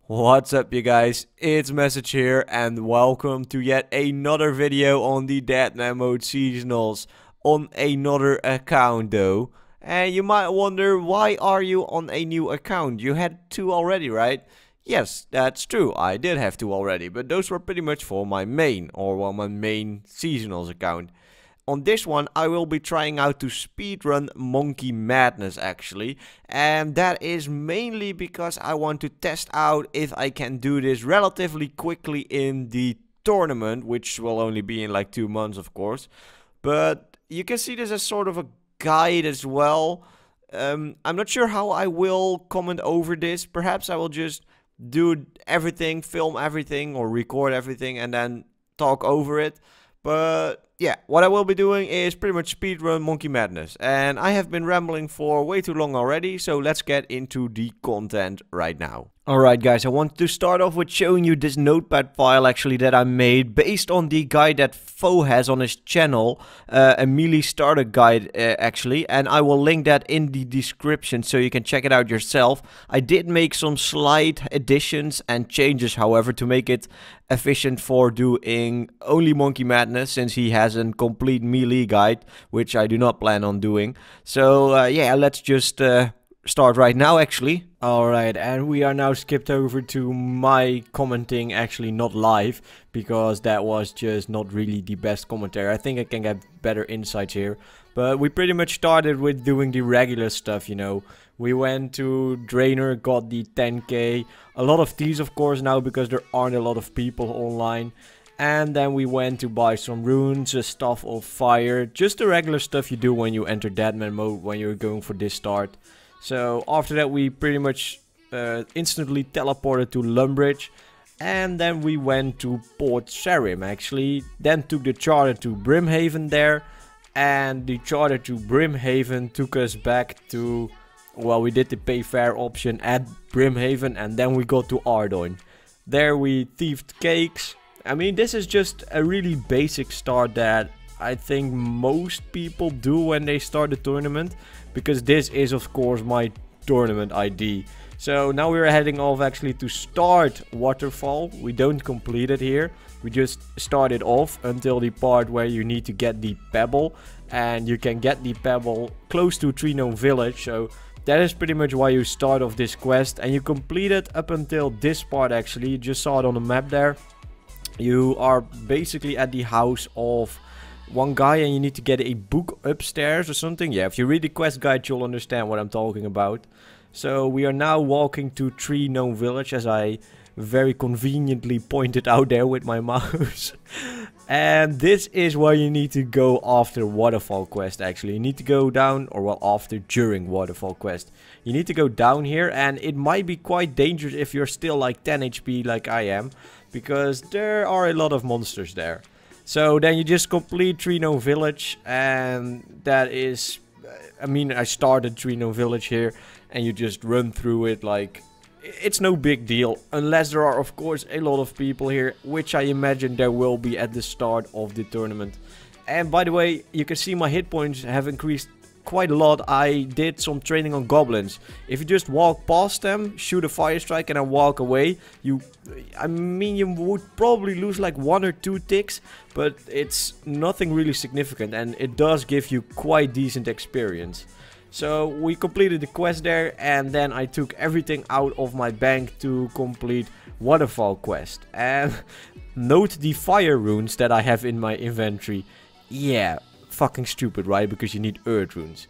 What's up, you guys? It's Message here, and welcome to yet another video on the Deadman mode seasonals on another account though. And you might wonder, why are you on a new account? You had two already, right? Yes, that's true, I did have two already, but those were pretty much for my main, my main seasonals account. On this one, I will be trying out to speedrun Monkey Madness actually. And that is mainly because I want to test out if I can do this relatively quickly in the tournament, which will only be in like 2 months, of course. But you can see this as sort of a guide as well. I'm not sure how I will comment over this. Perhaps I will just do everything, film everything, or record everything and then talk over it. But yeah, what I will be doing is pretty much speedrun Monkey Madness. And I have been rambling for way too long already, so let's get into the content right now. Alright guys, I want to start off with showing you this notepad file actually that I made based on the guide that Fo has on his channel, a melee starter guide actually, and I will link that in the description so you can check it out yourself. I did make some slight additions and changes, however, to make it efficient for doing only Monkey Madness, since he has a complete melee guide, which I do not plan on doing. So yeah, let's just start right now actually. Alright, and we are now skipped over to my commenting, actually not live, because that was just not really the best commentary. I think I can get better insights here. But we pretty much started with doing the regular stuff, you know. We went to Drainer, got the 10k, a lot of these of course now because there aren't a lot of people online. And then we went to buy some runes, a Staff of Fire, just the regular stuff you do when you enter Deadman mode when you're going for this start. So after that we pretty much instantly teleported to Lumbridge. And then we went to Port Sarim actually. Then took the charter to Brimhaven there. And the charter to Brimhaven took us back to... Well, we did the pay fare option at Brimhaven. And then we got to Ardoin. There we thieved cakes. I mean, this is just a really basic start that I think most people do when they start the tournament. Because this is of course my tournament ID. So now we're heading off actually to start Waterfall. We don't complete it here. We just started off until the part where you need to get the pebble. And you can get the pebble close to Tree Gnome Village. So that is pretty much why you start off this quest. And you complete it up until this part actually. You just saw it on the map there. You are basically at the house of one guy and you need to get a book upstairs or something. Yeah, if you read the quest guide you'll understand what I'm talking about. So we are now walking to Tree Gnome Village, as I very conveniently pointed out there with my mouse. And this is where you need to go after Waterfall quest actually. You need to go down, or well, after, during Waterfall quest. You need to go down here, and it might be quite dangerous if you're still like 10 HP like I am. Because there are a lot of monsters there. So then you just complete Tree Gnome Village, and that is... I mean, I started Tree Gnome Village here, and you just run through it like... It's no big deal, unless there are of course a lot of people here, which I imagine there will be at the start of the tournament. And by the way, you can see my hit points have increased quite a lot. I did some training on goblins. If you just walk past them, shoot a fire strike and then walk away, I mean, you would probably lose like 1 or 2 ticks, but it's nothing really significant and it does give you quite decent experience. So we completed the quest there, and then I took everything out of my bank to complete Waterfall quest. And note the fire runes that I have in my inventory. Yeah, fucking stupid, right? Because you need earth runes.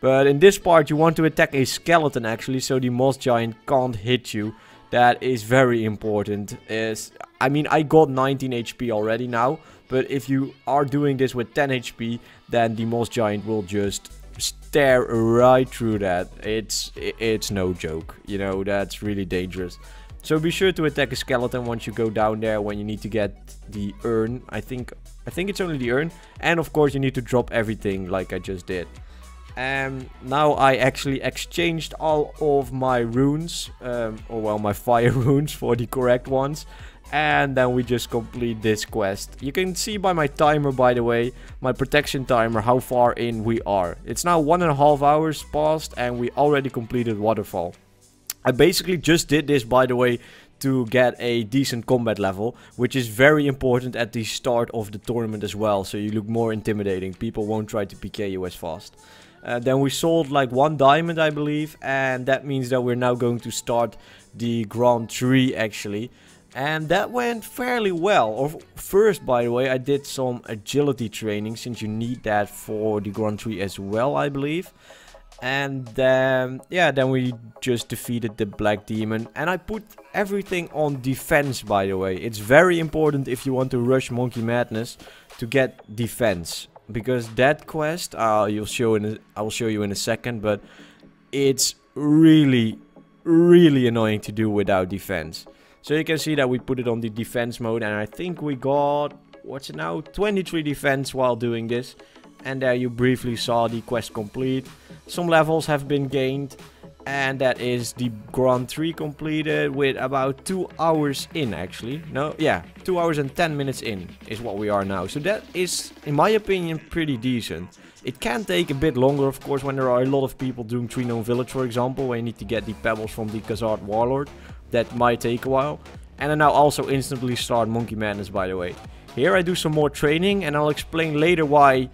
But in this part you want to attack a skeleton actually, so the moss giant can't hit you. That is very important. I mean, I got 19 HP already now, but if you are doing this with 10 HP, then the moss giant will just stare right through that. It's no joke, you know, that's really dangerous. So be sure to attack a skeleton once you go down there when you need to get the urn. I think it's only the urn. And of course you need to drop everything like I just did. And now I actually exchanged all of my runes, or well, my fire runes for the correct ones. And then we just complete this quest. You can see by my timer, by the way, my protection timer, how far in we are. It's now 1.5 hours past and we already completed Waterfall. I basically just did this, by the way, to get a decent combat level, which is very important at the start of the tournament as well, so you look more intimidating. People won't try to PK you as fast. Then we sold like 1 diamond, I believe, and that means that we're now going to start the Grand 3 actually. And that went fairly well. First, by the way, I did some agility training, since you need that for the Grand 3 as well, I believe. And then, yeah, then we just defeated the Black Demon. And I put everything on defense, by the way. It's very important if you want to rush Monkey Madness to get defense. Because that quest, I will show you in a second, but it's really, really annoying to do without defense. So you can see that we put it on the defense mode, and I think we got, what's it now, 23 defense while doing this. And there you briefly saw the quest complete. Some levels have been gained, and that is the Grand 3 completed with about 2 hours in actually. No, yeah, 2 hours and 10 minutes in is what we are now. So that is, in my opinion, pretty decent. It can take a bit longer, of course, when there are a lot of people doing 3 Known Village, for example, where you need to get the pebbles from the Khazard Warlord. That might take a while. And I now also instantly start Monkey Madness, by the way. Here I do some more training, and I'll explain later why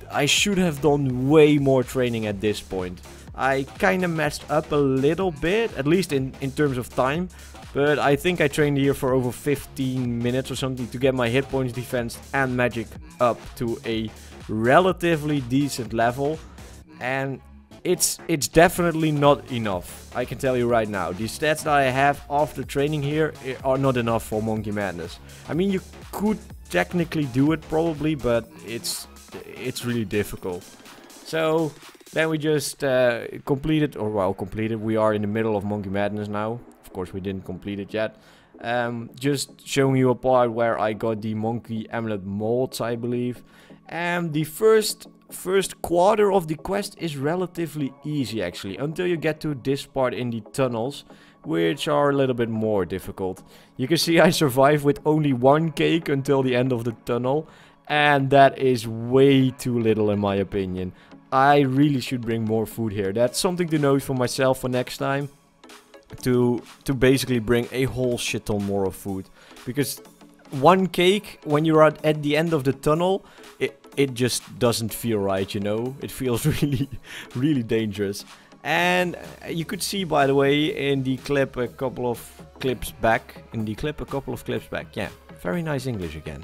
I should have done way more training at this point. I kinda messed up a little bit, at least in terms of time. But I think I trained here for over 15 minutes or something to get my hit points, defense and magic up to a relatively decent level. And it's definitely not enough. I can tell you right now. The stats that I have after training here are not enough for Monkey Madness. I mean, you could technically do it probably, but it's really difficult. So then we just completed, or well, completed. We are in the middle of Monkey Madness now. Of course, we didn't complete it yet. Just showing you a part where I got the Monkey Amulet molds, I believe. And the first quarter of the quest is relatively easy actually, until you get to this part in the tunnels, which are a little bit more difficult. You can see I survived with only 1 cake until the end of the tunnel. And that is way too little in my opinion. I really should bring more food here. That's something to note for myself for next time. To basically bring a whole shit ton more of food. Because 1 cake, when you're at the end of the tunnel, it just doesn't feel right, you know. It feels really, really dangerous. And you could see, by the way, in the clip a couple of clips back. Yeah, very nice English again.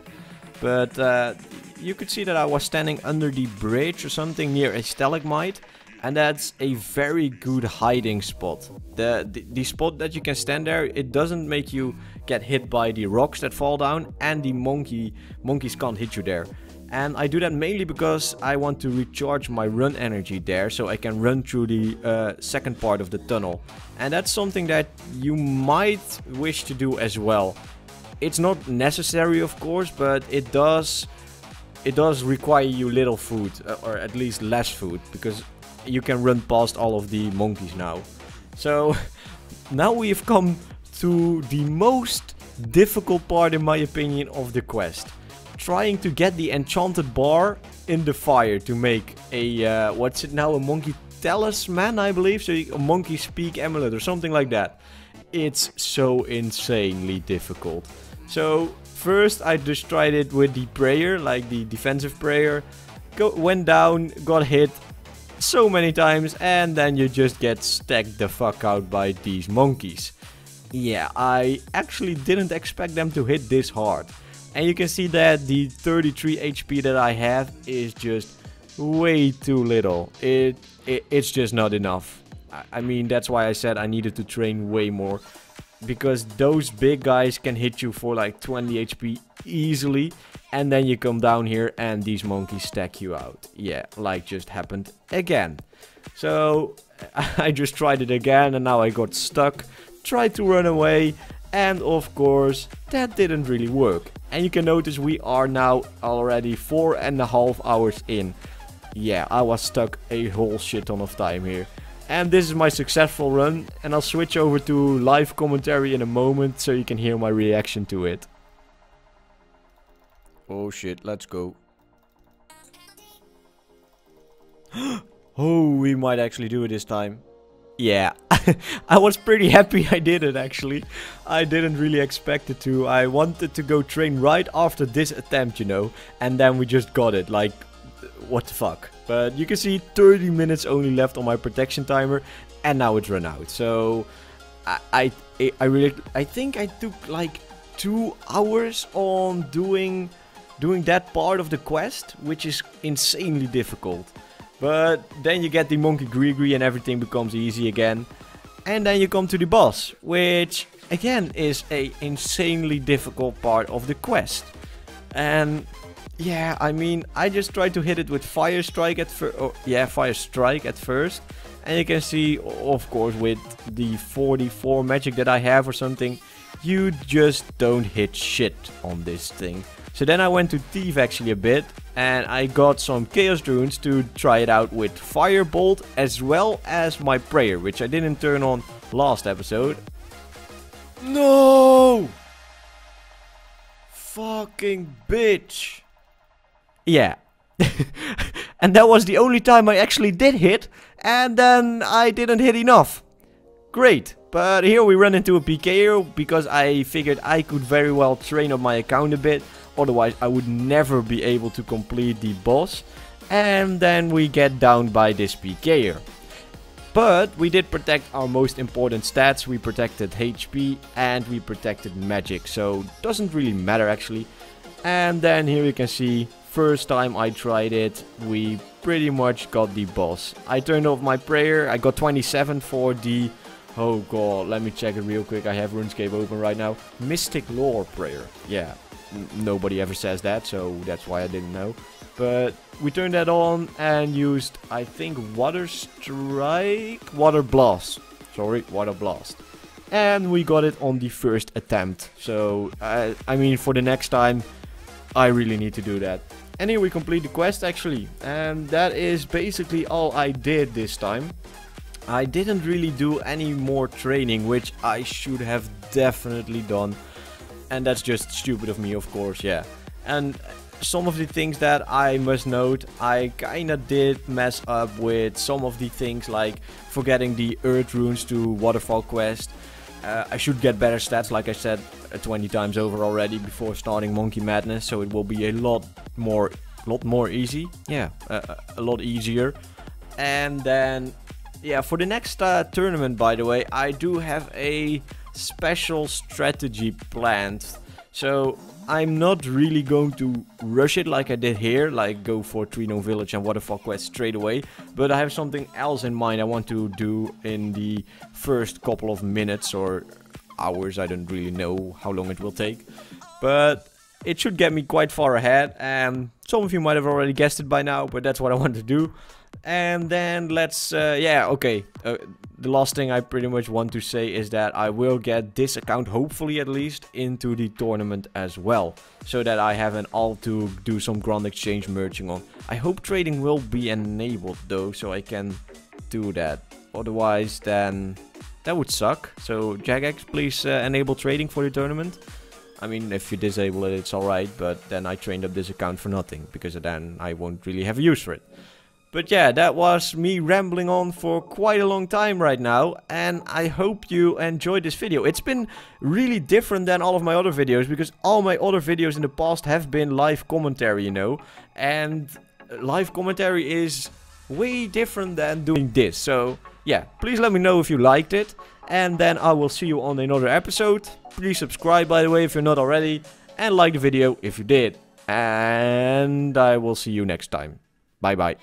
But you could see that I was standing under the bridge or something near a stalagmite. And that's a very good hiding spot. The spot that you can stand there, it doesn't make you get hit by the rocks that fall down. And the monkeys can't hit you there. And I do that mainly because I want to recharge my run energy there, so I can run through the second part of the tunnel. And that's something that you might wish to do as well. It's not necessary, of course, but it does require you little food, or at least less food, because you can run past all of the monkeys now. So now we have come to the most difficult part, in my opinion, of the quest. Trying to get the enchanted bar in the fire to make a, what's it now, a monkey talisman, I believe? So a monkey speak amulet or something like that. It's so insanely difficult. So first I just tried it with the prayer, like the defensive prayer. Went down, got hit so many times, and then you just get stacked the fuck out by these monkeys. Yeah, I actually didn't expect them to hit this hard. And you can see that the 33 HP that I have is just way too little. It's just not enough. I mean, that's why I said I needed to train way more. Because those big guys can hit you for like 20 HP easily. And then you come down here and these monkeys stack you out. Yeah, like just happened again. So I just tried it again and now I got stuck. Tried to run away. And of course, that didn't really work. And you can notice we are now already 4.5 hours in. Yeah, I was stuck a whole shit ton of time here. And this is my successful run. And I'll switch over to live commentary in a moment so you can hear my reaction to it. Oh shit, let's go. Oh, we might actually do it this time. Yeah, I was pretty happy I did it actually. I didn't really expect it to. I wanted to go train right after this attempt, you know. And then we just got it, like, what the fuck. But you can see 30 minutes only left on my protection timer. And now it's run out. So, I think I took like 2 hours on doing that part of the quest, which is insanely difficult. But then you get the monkey Gree and everything becomes easy again. And then you come to the boss, which again is a insanely difficult part of the quest. And yeah, I mean, I just tried to hit it with Fire Strike at first. Oh, yeah, Fire Strike at first. And you can see, of course, with the 44 magic that I have or something, you just don't hit shit on this thing. So then I went to Thief actually a bit, and I got some Chaos Runes to try it out with Firebolt as well as my Prayer, which I didn't turn on last episode. No! Fucking bitch! Yeah. And that was the only time I actually did hit, and then I didn't hit enough. Great. But here we run into a PKer because I figured I could very well train up my account a bit. Otherwise I would never be able to complete the boss. And then we get down by this PKer. But we did protect our most important stats. We protected HP and we protected magic. So doesn't really matter actually. And then here you can see, first time I tried it, we pretty much got the boss. I turned off my prayer. I got 27 for the... Oh god, let me check it real quick. I have RuneScape open right now. Mystic Lore Prayer. Yeah, nobody ever says that, so that's why I didn't know. But we turned that on and used, I think, Water Strike? Water Blast. Sorry, Water Blast. And we got it on the first attempt. So, I mean, for the next time, I really need to do that. And here we complete the quest actually. And that is basically all I did this time. I didn't really do any more training, which I should have definitely done. And that's just stupid of me, of course, yeah. And some of the things that I must note, I kinda did mess up with some of the things, like forgetting the Earth Runes to Waterfall quest. I should get better stats, like I said 20 times over already before starting Monkey Madness, so it will be a lot more easy. Yeah, a lot easier. And then... yeah, for the next tournament, by the way, I do have a special strategy planned. So I'm not really going to rush it like I did here, like go for Trino Village and Waterfall Quest straight away. But I have something else in mind I want to do in the first couple of minutes or hours. I don't really know how long it will take. But it should get me quite far ahead. And some of you might have already guessed it by now, but that's what I want to do. And then let's, yeah, okay. The last thing I pretty much want to say is that I will get this account, hopefully at least, into the tournament as well. So that I have an alt to do some Grand Exchange merging on. I hope trading will be enabled though, so I can do that. Otherwise, then that would suck. So Jagex, please enable trading for the tournament. I mean, if you disable it, it's alright, but then I trained up this account for nothing, because then I won't really have a use for it. But yeah, that was me rambling on for quite a long time right now, and I hope you enjoyed this video. It's been really different than all of my other videos, because all my other videos in the past have been live commentary, you know. And live commentary is way different than doing this. So yeah, please let me know if you liked it, and then I will see you on another episode. Please subscribe, by the way, if you're not already, and like the video if you did. And I will see you next time. Bye bye.